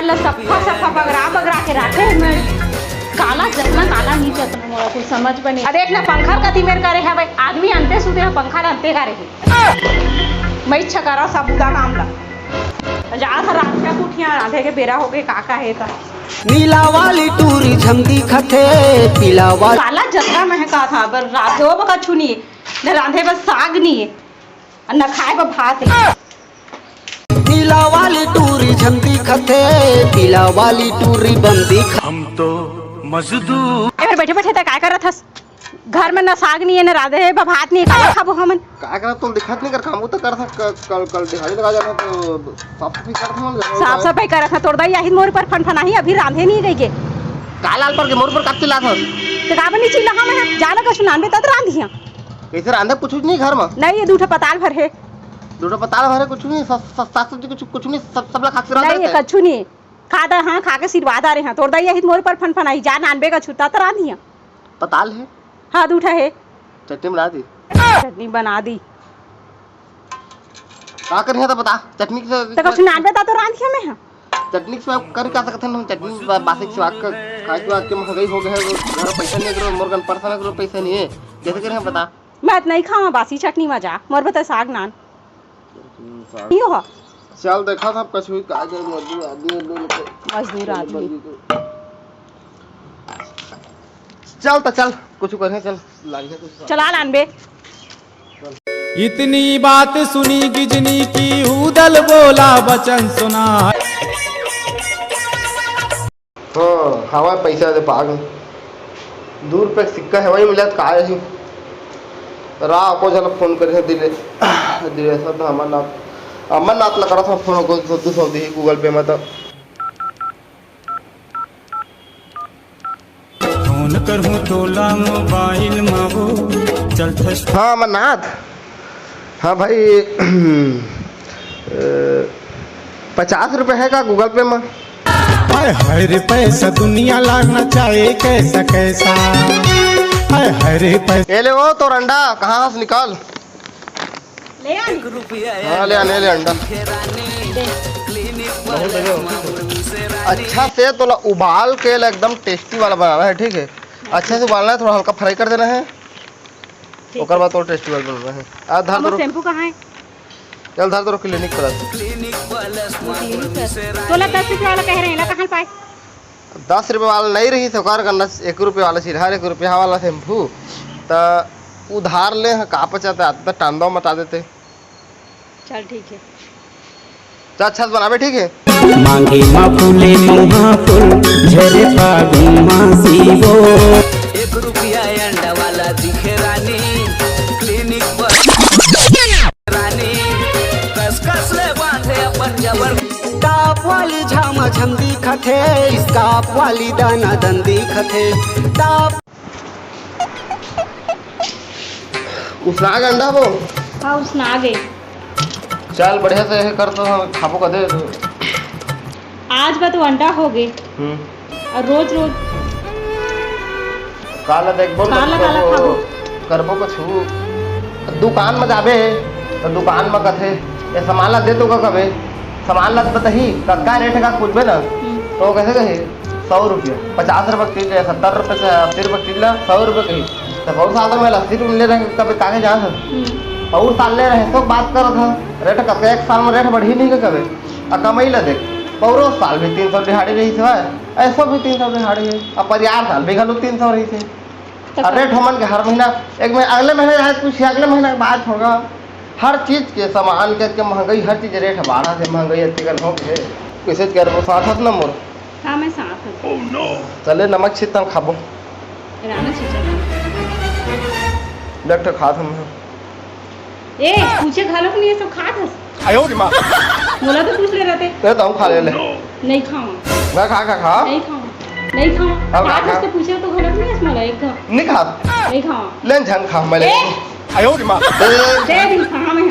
ला सफा सफा बगरा के रखे मैं काला जतना काला नहीं जतना मोरा कुछ समझ में नहीं। देख ना पंखा कति मेर करे है भाई आदमी अंते सुते ना पंखा अंते करे है मैं इच्छा करा साबुदा मामला जा था रात का कुठिया राधे के बेरा हो गए काका है ता नीला वाली टूरी झमदी खथे पीला वाली काला जतना महका था पर राधो बका छुनी न रांधे बस साग नहीं है न खाए बा भात है। नीला वाली टूरी झमदी खथे पीला वाली टूरी बंदी हम तो मजदूर ए बैठे बैठे त काय करत हस घर में न साग नहीं है न राधे है बा भात नहीं है खाबो हमन का करत तुम दिखत नहीं कर खामू तो कर कल दिहाड़ी लगा जाना तो साफ सफाई करत हम साफ सफाई करत है तोड़ दई आही मोर पर फनफनाही अभी रांधे नहीं गई के कालाल पर के मोर पर कब चिल्लात हस तो का बनी चिल्ला हम है जाना का सुनान तत रांधिया कैसे रांधे कुछ नहीं घर में नहीं ये दूठा पताल भर है दूठा पताल भरे कुछ नहीं साग सब्जी कुछ नहीं सब ला खा के नहीं ये कछु नहीं खा दा हां खा के सिरवाद आ रहे हैं तोड़ दई आही मोर पर फनफनाही जा नानबे का छुता त रांधिया पताल है हां दूठा है चटनी बना दी चटनी बना दी का कर है तो बता चटनी से तो का सुनान पे तो रांधिया में है चटनी से कर क्या सकते हैं हम चटनी बासी के स्वाद का खाए के बाद के महंगाई हो गया है घर पैसा नहीं करो मुर्गन परसा करो पैसा नहीं है कैसे करें हम बता मैं नहीं खावा बासी चटनी में जा मोर बता साग नान नहीं हो चल देखा था कछु का गए मजदूर आदमी चल तो चल कुछ करें चल लागे कुछ चला लानबे इतनी बात सुनी गिजनी की उदल बोला बचन सुना। हाँ खावा पैसा दे पागल ₹2 सिक्का है वही मिला का है रा को जल फोन करे दिले दिले सब अमरनाथ लगा था फोन को 200 दी गूगल पे में तो फोन करूं तोला मोबाइल मावो चल थस। हाँ अमरनाथ हाँ भाई 50 रुपए है का गूगल पे में हाय हाय रे पैसा दुनिया लागना चाहे कैसा कैसा हाय हाय रे पैसा ये ले वो तो अंडा कहाँ से निकाल ले आ हाँ ले आने ले अंडा अच्छा से तो उबाल के एकदम टेस्टी वाला बनाना है ठीक है अच्छे से उबालना है थोड़ा हल्का फ्राई कर देना है ओकर बाद और टेस्टी वाला बनाना है आ धर दो शैम्पू कहाँ है चल धर दो क्लिनिक पर तो ला 10 रुपए वाला कह रहे हैं ला कहाँ पाए 10 रुपए वाला नहीं रही तो कार करना 1 रुपये वाला सिरहा 1 रुपया वाला शैम्पू तो उधार ले का पचाते आते तो टांदो मटा देते चल ठीक है तो अच्छा से बनावे ठीक है मांगे मा फूले मुहा फूल झरे फागुन मासीवो ₹1 अंडा वाला दिखे रानी क्लिनिक पर रानी कस ले बांधे अपन जबर ताप वाली झामा झमदी खथे स्काप वाली दाना दंदी खथे ताप उसना अंडा वो हाँ उसना आ गए चल बढ़िया से कर तो खापो का दे आज बा तो अंडा हो गए और रोज रोज काला देखबो काला काला खाबो करबो कछु दुकान में जाबे तो दुकान में कथे ये सामान ला दे तो का कबे सामान ला बताही का रेट का पूछबे ना तो कैसे कहे 100 रुपये 50 रुपये किलो 70 रुपये से 80 रुपये किलो 100 रुपये कही तो बहुत साल में 80 रुपये ले रहे कभी काहे जा और साल ले रहे तो बात करो था रेट का एक साल में रेट बढ़ी नहीं कभी और कमाई ला देख पौरो साल भी 300 दिहाड़ी रही है ऐसा भी 300 दिहाड़ी है और परिवार साल भी घलो 300 रही थे और रेट हमन के हर महीना एक महीना अगले महीने है कुछ अगले महीने के बाद होगा हर चीज़ के सामान के महंगाई हर चीज़ रेट बढ़ा से महंगाई अच्छी कर हो गए कैसे कर वो साथ हाथ ना मोर हाँ मैं साथ हूँ चले नमक छितम खाबो राना चीज़ डॉक्टर खात हम ए पूछे घालो नहीं ये सब खात हस आयो रे मां बोला तो पूछ ले रहते ते तो खा ले नहीं खाऊं मैं खा नहीं खाऊं नहीं खाऊं अब खात हस तो पूछे तो घालो नहीं इसमें एक नहीं खा नहीं खाऊं लेन झन खा मैं ले आयो रे मां दे दिन खा मैं